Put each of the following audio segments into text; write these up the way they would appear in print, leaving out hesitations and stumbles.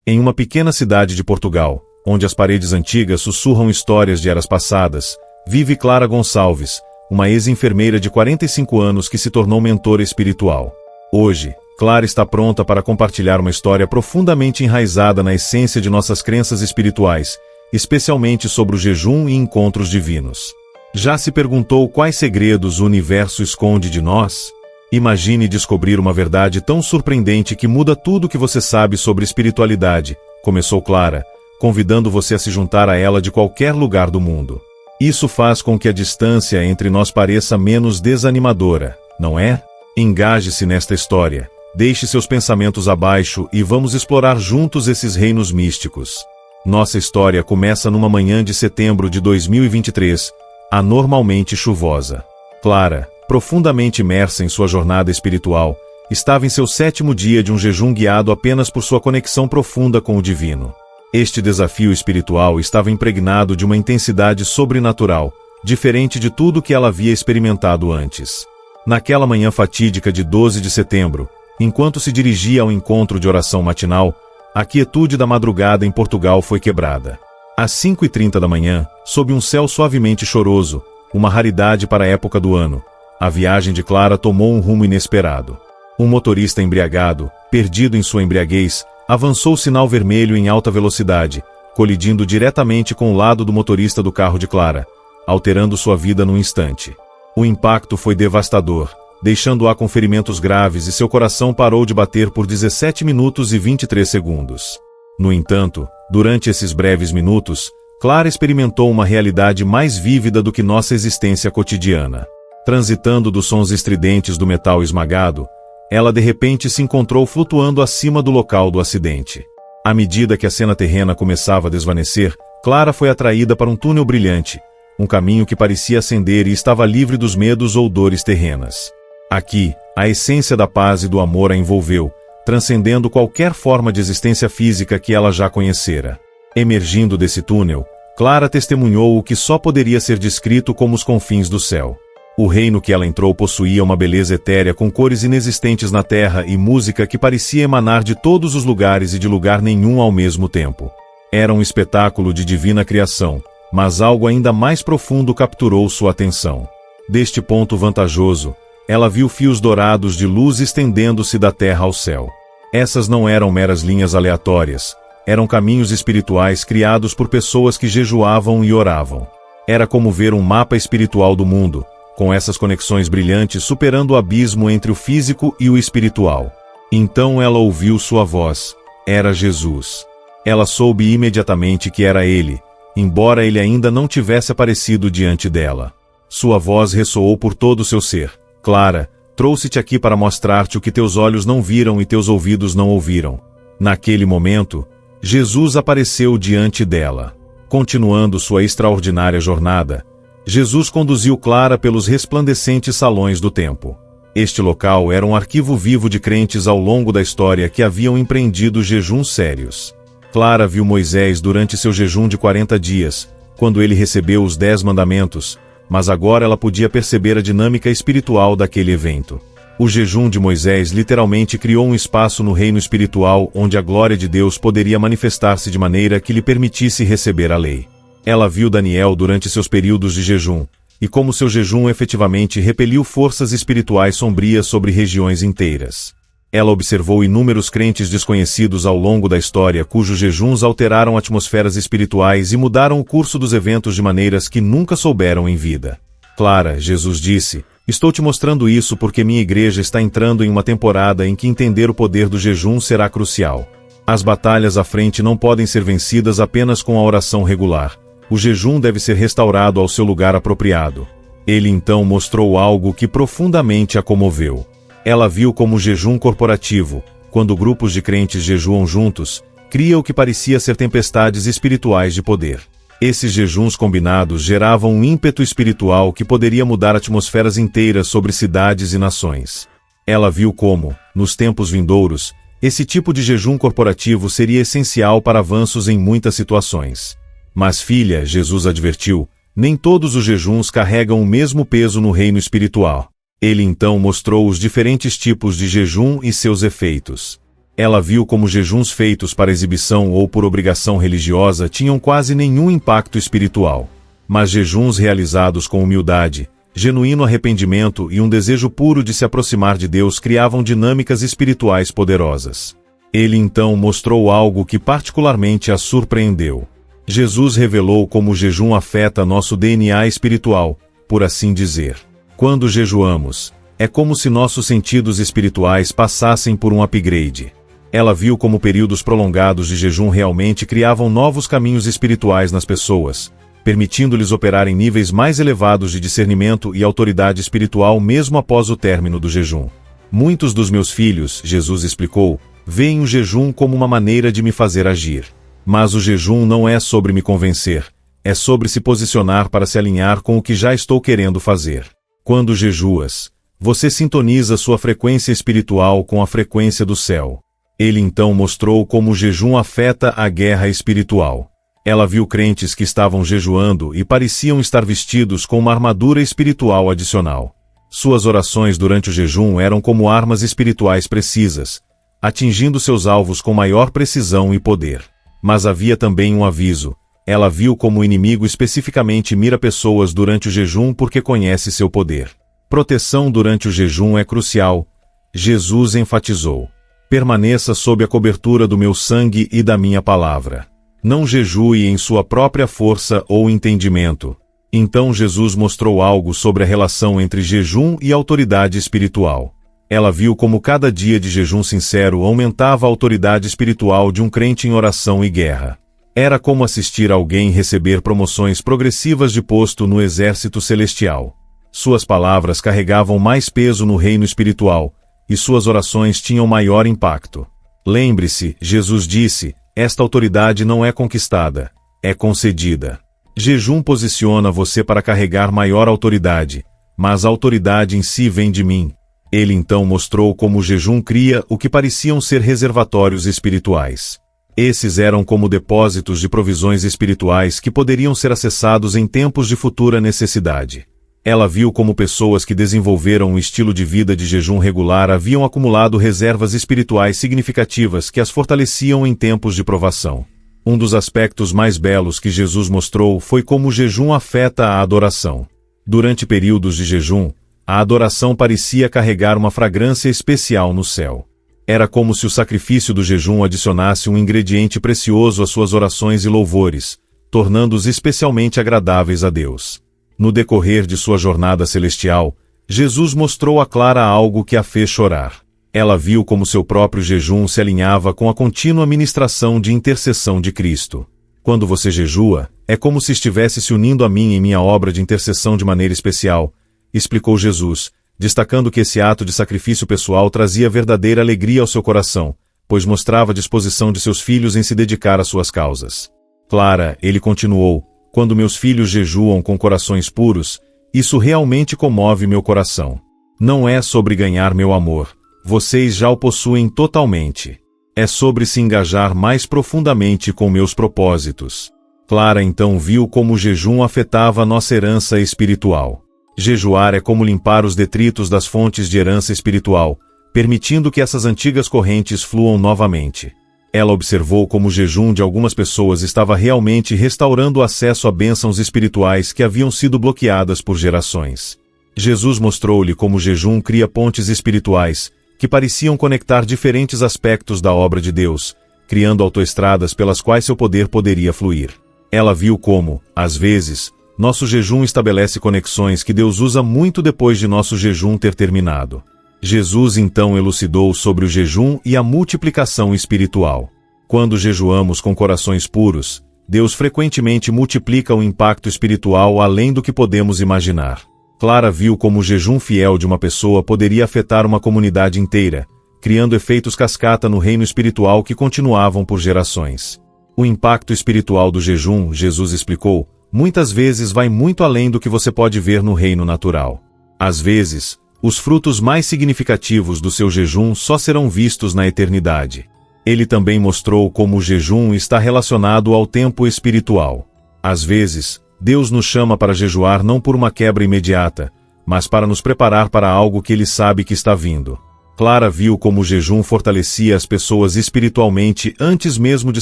Em uma pequena cidade de Portugal, onde as paredes antigas sussurram histórias de eras passadas, vive Clara Gonçalves, uma ex-enfermeira de 45 anos que se tornou mentora espiritual. Hoje, Clara está pronta para compartilhar uma história profundamente enraizada na essência de nossas crenças espirituais, especialmente sobre o jejum e encontros divinos. Já se perguntou quais segredos o universo esconde de nós? Imagine descobrir uma verdade tão surpreendente que muda tudo o que você sabe sobre espiritualidade, começou Clara, convidando você a se juntar a ela de qualquer lugar do mundo. Isso faz com que a distância entre nós pareça menos desanimadora, não é? Engaje-se nesta história, deixe seus pensamentos abaixo e vamos explorar juntos esses reinos místicos. Nossa história começa numa manhã de setembro de 2023, anormalmente chuvosa. Clara, profundamente imersa em sua jornada espiritual, estava em seu 7º dia de um jejum guiado apenas por sua conexão profunda com o divino. Este desafio espiritual estava impregnado de uma intensidade sobrenatural, diferente de tudo que ela havia experimentado antes. Naquela manhã fatídica de 12 de setembro, enquanto se dirigia ao encontro de oração matinal, a quietude da madrugada em Portugal foi quebrada. Às 5h30 da manhã, sob um céu suavemente choroso, uma raridade para a época do ano, a viagem de Clara tomou um rumo inesperado. Um motorista embriagado, perdido em sua embriaguez, avançou o sinal vermelho em alta velocidade, colidindo diretamente com o lado do motorista do carro de Clara, alterando sua vida num instante. O impacto foi devastador, deixando-a com ferimentos graves e seu coração parou de bater por 17 minutos e 23 segundos. No entanto, durante esses breves minutos, Clara experimentou uma realidade mais vívida do que nossa existência cotidiana. Transitando dos sons estridentes do metal esmagado, ela de repente se encontrou flutuando acima do local do acidente. À medida que a cena terrena começava a desvanecer, Clara foi atraída para um túnel brilhante, um caminho que parecia ascender e estava livre dos medos ou dores terrenas. Aqui, a essência da paz e do amor a envolveu, transcendendo qualquer forma de existência física que ela já conhecera. Emergindo desse túnel, Clara testemunhou o que só poderia ser descrito como os confins do céu. O reino que ela entrou possuía uma beleza etérea com cores inexistentes na terra e música que parecia emanar de todos os lugares e de lugar nenhum ao mesmo tempo. Era um espetáculo de divina criação, mas algo ainda mais profundo capturou sua atenção. Deste ponto vantajoso, ela viu fios dourados de luz estendendo-se da terra ao céu. Essas não eram meras linhas aleatórias, eram caminhos espirituais criados por pessoas que jejuavam e oravam. Era como ver um mapa espiritual do mundo, com essas conexões brilhantes superando o abismo entre o físico e o espiritual. Então ela ouviu sua voz. Era Jesus. Ela soube imediatamente que era ele, embora ele ainda não tivesse aparecido diante dela. Sua voz ressoou por todo o seu ser. Clara, trouxe-te aqui para mostrar-te o que teus olhos não viram e teus ouvidos não ouviram. Naquele momento, Jesus apareceu diante dela. Continuando sua extraordinária jornada, Jesus conduziu Clara pelos resplandecentes salões do templo. Este local era um arquivo vivo de crentes ao longo da história que haviam empreendido jejuns sérios. Clara viu Moisés durante seu jejum de 40 dias, quando ele recebeu os 10 mandamentos, mas agora ela podia perceber a dinâmica espiritual daquele evento. O jejum de Moisés literalmente criou um espaço no reino espiritual onde a glória de Deus poderia manifestar-se de maneira que lhe permitisse receber a lei. Ela viu Daniel durante seus períodos de jejum, e como seu jejum efetivamente repeliu forças espirituais sombrias sobre regiões inteiras. Ela observou inúmeros crentes desconhecidos ao longo da história cujos jejuns alteraram atmosferas espirituais e mudaram o curso dos eventos de maneiras que nunca souberam em vida. Clara, Jesus disse, estou te mostrando isso porque minha igreja está entrando em uma temporada em que entender o poder do jejum será crucial. As batalhas à frente não podem ser vencidas apenas com a oração regular. O jejum deve ser restaurado ao seu lugar apropriado. Ele então mostrou algo que profundamente a comoveu. Ela viu como o jejum corporativo, quando grupos de crentes jejuam juntos, cria o que parecia ser tempestades espirituais de poder. Esses jejuns combinados geravam um ímpeto espiritual que poderia mudar atmosferas inteiras sobre cidades e nações. Ela viu como, nos tempos vindouros, esse tipo de jejum corporativo seria essencial para avanços em muitas situações. Mas filha, Jesus advertiu, nem todos os jejuns carregam o mesmo peso no reino espiritual. Ele então mostrou os diferentes tipos de jejum e seus efeitos. Ela viu como jejuns feitos para exibição ou por obrigação religiosa tinham quase nenhum impacto espiritual. Mas jejuns realizados com humildade, genuíno arrependimento e um desejo puro de se aproximar de Deus criavam dinâmicas espirituais poderosas. Ele então mostrou algo que particularmente a surpreendeu. Jesus revelou como o jejum afeta nosso DNA espiritual, por assim dizer. Quando jejuamos, é como se nossos sentidos espirituais passassem por um upgrade. Ela viu como períodos prolongados de jejum realmente criavam novos caminhos espirituais nas pessoas, permitindo-lhes operar em níveis mais elevados de discernimento e autoridade espiritual mesmo após o término do jejum. Muitos dos meus filhos, Jesus explicou, veem o jejum como uma maneira de me fazer agir. Mas o jejum não é sobre me convencer, é sobre se posicionar para se alinhar com o que já estou querendo fazer. Quando jejuas, você sintoniza sua frequência espiritual com a frequência do céu. Ele então mostrou como o jejum afeta a guerra espiritual. Ela viu crentes que estavam jejuando e pareciam estar vestidos com uma armadura espiritual adicional. Suas orações durante o jejum eram como armas espirituais precisas, atingindo seus alvos com maior precisão e poder. Mas havia também um aviso. Ela viu como o inimigo especificamente mira pessoas durante o jejum porque conhece seu poder. Proteção durante o jejum é crucial. Jesus enfatizou: permaneça sob a cobertura do meu sangue e da minha palavra. Não jejue em sua própria força ou entendimento. Então Jesus mostrou algo sobre a relação entre jejum e autoridade espiritual. Ela viu como cada dia de jejum sincero aumentava a autoridade espiritual de um crente em oração e guerra. Era como assistir alguém receber promoções progressivas de posto no exército celestial. Suas palavras carregavam mais peso no reino espiritual, e suas orações tinham maior impacto. Lembre-se, Jesus disse, esta autoridade não é conquistada, é concedida. Jejum posiciona você para carregar maior autoridade, mas a autoridade em si vem de mim. Ele então mostrou como o jejum cria o que pareciam ser reservatórios espirituais. Esses eram como depósitos de provisões espirituais que poderiam ser acessados em tempos de futura necessidade. Ela viu como pessoas que desenvolveram um estilo de vida de jejum regular haviam acumulado reservas espirituais significativas que as fortaleciam em tempos de provação. Um dos aspectos mais belos que Jesus mostrou foi como o jejum afeta a adoração. Durante períodos de jejum, a adoração parecia carregar uma fragrância especial no céu. Era como se o sacrifício do jejum adicionasse um ingrediente precioso às suas orações e louvores, tornando-os especialmente agradáveis a Deus. No decorrer de sua jornada celestial, Jesus mostrou a Clara algo que a fez chorar. Ela viu como seu próprio jejum se alinhava com a contínua ministração de intercessão de Cristo. Quando você jejua, é como se estivesse se unindo a mim em minha obra de intercessão de maneira especial, explicou Jesus, destacando que esse ato de sacrifício pessoal trazia verdadeira alegria ao seu coração, pois mostrava a disposição de seus filhos em se dedicar às suas causas. Clara, ele continuou, quando meus filhos jejuam com corações puros, isso realmente comove meu coração. Não é sobre ganhar meu amor, vocês já o possuem totalmente. É sobre se engajar mais profundamente com meus propósitos. Clara então viu como o jejum afetava nossa herança espiritual. Jejuar é como limpar os detritos das fontes de herança espiritual, permitindo que essas antigas correntes fluam novamente. Ela observou como o jejum de algumas pessoas estava realmente restaurando o acesso a bênçãos espirituais que haviam sido bloqueadas por gerações. Jesus mostrou-lhe como o jejum cria pontes espirituais, que pareciam conectar diferentes aspectos da obra de Deus, criando autoestradas pelas quais seu poder poderia fluir. Ela viu como, às vezes, nosso jejum estabelece conexões que Deus usa muito depois de nosso jejum ter terminado. Jesus então elucidou sobre o jejum e a multiplicação espiritual. Quando jejuamos com corações puros, Deus frequentemente multiplica o impacto espiritual além do que podemos imaginar. Clara viu como o jejum fiel de uma pessoa poderia afetar uma comunidade inteira, criando efeitos cascata no reino espiritual que continuavam por gerações. O impacto espiritual do jejum, Jesus explicou, muitas vezes vai muito além do que você pode ver no reino natural. Às vezes, os frutos mais significativos do seu jejum só serão vistos na eternidade. Ele também mostrou como o jejum está relacionado ao tempo espiritual. Às vezes, Deus nos chama para jejuar não por uma quebra imediata, mas para nos preparar para algo que Ele sabe que está vindo. Clara viu como o jejum fortalecia as pessoas espiritualmente antes mesmo de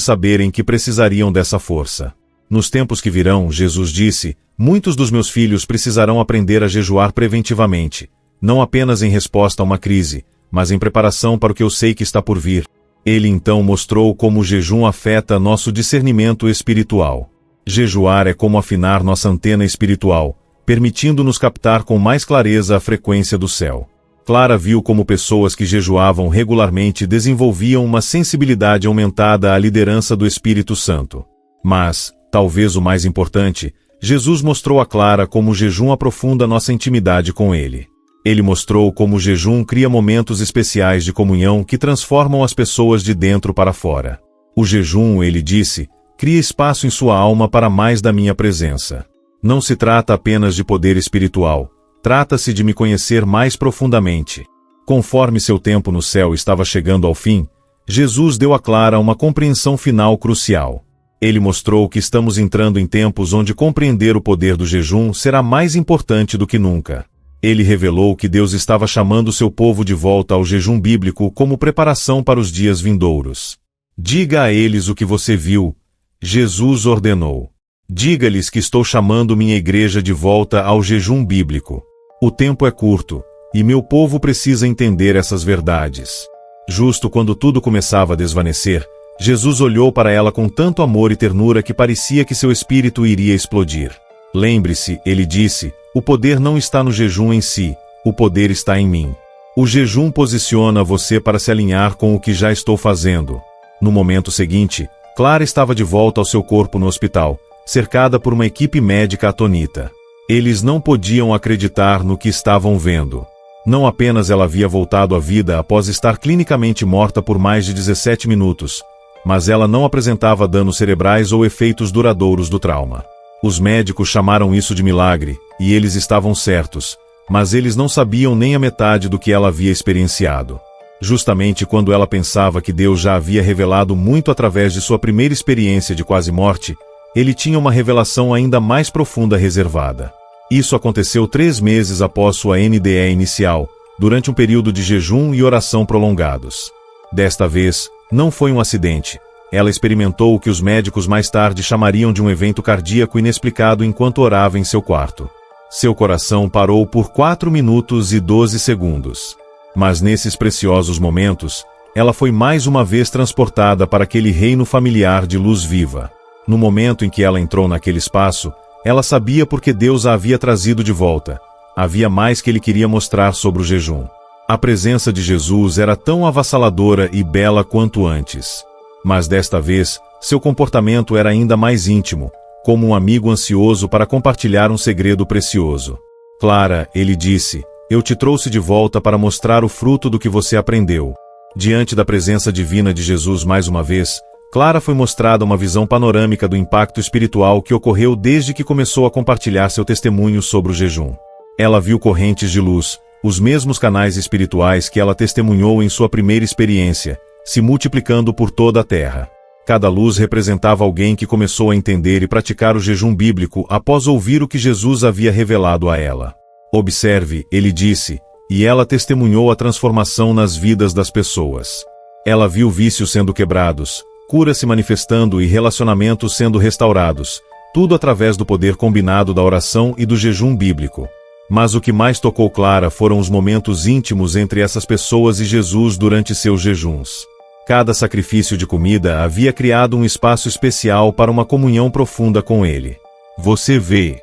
saberem que precisariam dessa força. Nos tempos que virão, Jesus disse, muitos dos meus filhos precisarão aprender a jejuar preventivamente, não apenas em resposta a uma crise, mas em preparação para o que eu sei que está por vir. Ele então mostrou como o jejum afeta nosso discernimento espiritual. Jejuar é como afinar nossa antena espiritual, permitindo-nos captar com mais clareza a frequência do céu. Clara viu como pessoas que jejuavam regularmente desenvolviam uma sensibilidade aumentada à liderança do Espírito Santo. Mas, talvez o mais importante, Jesus mostrou a Clara como o jejum aprofunda nossa intimidade com Ele. Ele mostrou como o jejum cria momentos especiais de comunhão que transformam as pessoas de dentro para fora. O jejum, ele disse, cria espaço em sua alma para mais da minha presença. Não se trata apenas de poder espiritual, trata-se de me conhecer mais profundamente. Conforme seu tempo no céu estava chegando ao fim, Jesus deu a Clara uma compreensão final crucial. Ele mostrou que estamos entrando em tempos onde compreender o poder do jejum será mais importante do que nunca. Ele revelou que Deus estava chamando seu povo de volta ao jejum bíblico como preparação para os dias vindouros. Diga a eles o que você viu, Jesus ordenou. Diga-lhes que estou chamando minha igreja de volta ao jejum bíblico. O tempo é curto, e meu povo precisa entender essas verdades. Justo quando tudo começava a desvanecer, Jesus olhou para ela com tanto amor e ternura que parecia que seu espírito iria explodir. Lembre-se, ele disse, o poder não está no jejum em si, o poder está em mim. O jejum posiciona você para se alinhar com o que já estou fazendo. No momento seguinte, Clara estava de volta ao seu corpo no hospital, cercada por uma equipe médica atônita. Eles não podiam acreditar no que estavam vendo. Não apenas ela havia voltado à vida após estar clinicamente morta por mais de 17 minutos, mas ela não apresentava danos cerebrais ou efeitos duradouros do trauma. Os médicos chamaram isso de milagre, e eles estavam certos, mas eles não sabiam nem a metade do que ela havia experienciado. Justamente quando ela pensava que Deus já havia revelado muito através de sua primeira experiência de quase morte, ele tinha uma revelação ainda mais profunda reservada. Isso aconteceu 3 meses após sua NDE inicial, durante um período de jejum e oração prolongados. Desta vez, não foi um acidente. Ela experimentou o que os médicos mais tarde chamariam de um evento cardíaco inexplicado enquanto orava em seu quarto. Seu coração parou por 4 minutos e 12 segundos. Mas nesses preciosos momentos, ela foi mais uma vez transportada para aquele reino familiar de luz viva. No momento em que ela entrou naquele espaço, ela sabia porque Deus a havia trazido de volta. Havia mais que ele queria mostrar sobre o jejum. A presença de Jesus era tão avassaladora e bela quanto antes. Mas desta vez, seu comportamento era ainda mais íntimo, como um amigo ansioso para compartilhar um segredo precioso. Clara, ele disse, eu te trouxe de volta para mostrar o fruto do que você aprendeu. Diante da presença divina de Jesus mais uma vez, Clara foi mostrada uma visão panorâmica do impacto espiritual que ocorreu desde que começou a compartilhar seu testemunho sobre o jejum. Ela viu correntes de luz, os mesmos canais espirituais que ela testemunhou em sua primeira experiência, se multiplicando por toda a terra. Cada luz representava alguém que começou a entender e praticar o jejum bíblico após ouvir o que Jesus havia revelado a ela. Observe, ele disse, e ela testemunhou a transformação nas vidas das pessoas. Ela viu vícios sendo quebrados, curas se manifestando e relacionamentos sendo restaurados, tudo através do poder combinado da oração e do jejum bíblico. Mas o que mais tocou Clara foram os momentos íntimos entre essas pessoas e Jesus durante seus jejuns. Cada sacrifício de comida havia criado um espaço especial para uma comunhão profunda com ele. Você vê?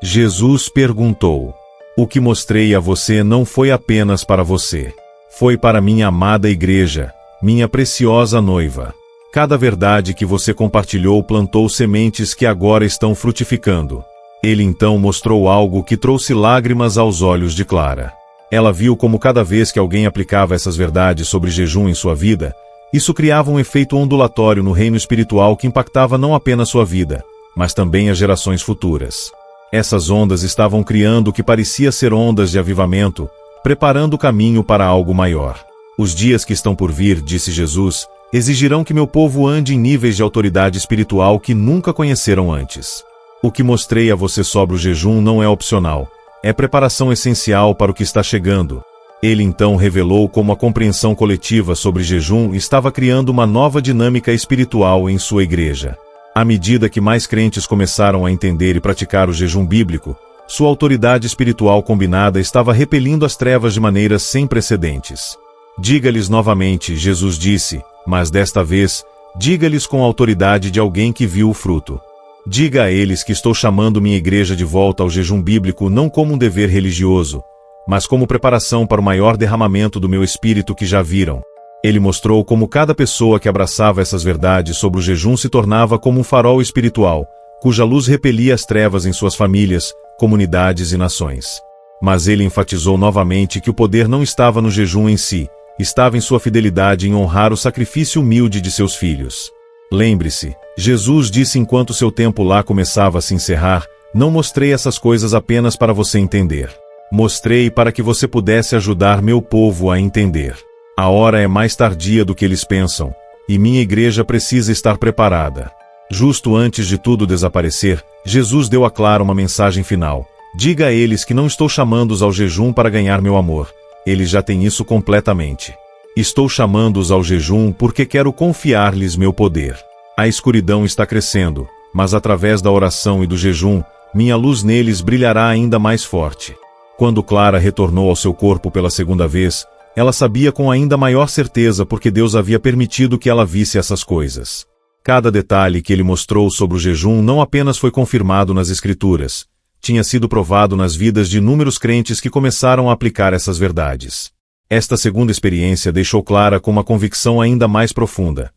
Jesus perguntou. O que mostrei a você não foi apenas para você. Foi para minha amada igreja, minha preciosa noiva. Cada verdade que você compartilhou plantou sementes que agora estão frutificando. Ele então mostrou algo que trouxe lágrimas aos olhos de Clara. Ela viu como cada vez que alguém aplicava essas verdades sobre jejum em sua vida, isso criava um efeito ondulatório no reino espiritual que impactava não apenas sua vida, mas também as gerações futuras. Essas ondas estavam criando o que parecia ser ondas de avivamento, preparando o caminho para algo maior. Os dias que estão por vir, disse Jesus, exigirão que meu povo ande em níveis de autoridade espiritual que nunca conheceram antes. O que mostrei a você sobre o jejum não é opcional, é preparação essencial para o que está chegando. Ele então revelou como a compreensão coletiva sobre jejum estava criando uma nova dinâmica espiritual em sua igreja. À medida que mais crentes começaram a entender e praticar o jejum bíblico, sua autoridade espiritual combinada estava repelindo as trevas de maneiras sem precedentes. Diga-lhes novamente, Jesus disse, mas desta vez, diga-lhes com a autoridade de alguém que viu o fruto. Diga a eles que estou chamando minha igreja de volta ao jejum bíblico não como um dever religioso, mas como preparação para o maior derramamento do meu espírito que já viram. Ele mostrou como cada pessoa que abraçava essas verdades sobre o jejum se tornava como um farol espiritual, cuja luz repelia as trevas em suas famílias, comunidades e nações. Mas ele enfatizou novamente que o poder não estava no jejum em si, estava em sua fidelidade em honrar o sacrifício humilde de seus filhos. Lembre-se, Jesus disse enquanto seu tempo lá começava a se encerrar, não mostrei essas coisas apenas para você entender. Mostrei para que você pudesse ajudar meu povo a entender. A hora é mais tardia do que eles pensam, e minha igreja precisa estar preparada. Justo antes de tudo desaparecer, Jesus deu a Clara uma mensagem final. Diga a eles que não estou chamando-os ao jejum para ganhar meu amor. Eles já têm isso completamente. Estou chamando-os ao jejum porque quero confiar-lhes meu poder. A escuridão está crescendo, mas através da oração e do jejum, minha luz neles brilhará ainda mais forte. Quando Clara retornou ao seu corpo pela segunda vez, ela sabia com ainda maior certeza porque Deus havia permitido que ela visse essas coisas. Cada detalhe que ele mostrou sobre o jejum não apenas foi confirmado nas Escrituras, tinha sido provado nas vidas de inúmeros crentes que começaram a aplicar essas verdades. Esta segunda experiência deixou Clara com uma convicção ainda mais profunda.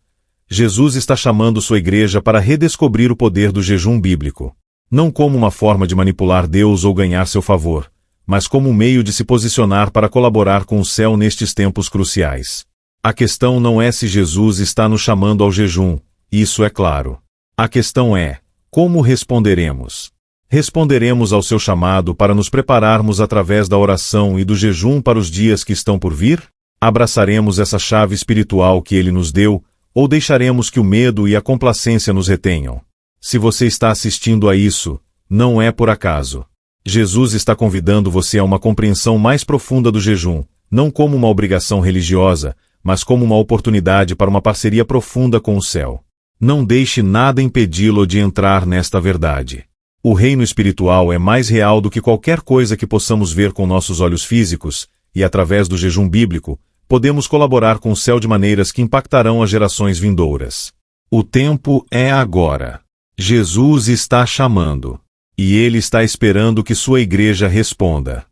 Jesus está chamando sua igreja para redescobrir o poder do jejum bíblico. Não como uma forma de manipular Deus ou ganhar seu favor, mas como um meio de se posicionar para colaborar com o céu nestes tempos cruciais. A questão não é se Jesus está nos chamando ao jejum, isso é claro. A questão é, como responderemos? Responderemos ao seu chamado para nos prepararmos através da oração e do jejum para os dias que estão por vir? Abraçaremos essa chave espiritual que ele nos deu, ou deixaremos que o medo e a complacência nos retenham? Se você está assistindo a isso, não é por acaso. Jesus está convidando você a uma compreensão mais profunda do jejum, não como uma obrigação religiosa, mas como uma oportunidade para uma parceria profunda com o céu. Não deixe nada impedi-lo de entrar nesta verdade. O reino espiritual é mais real do que qualquer coisa que possamos ver com nossos olhos físicos, e através do jejum bíblico, podemos colaborar com o céu de maneiras que impactarão as gerações vindouras. O tempo é agora. Jesus está chamando. E ele está esperando que sua igreja responda.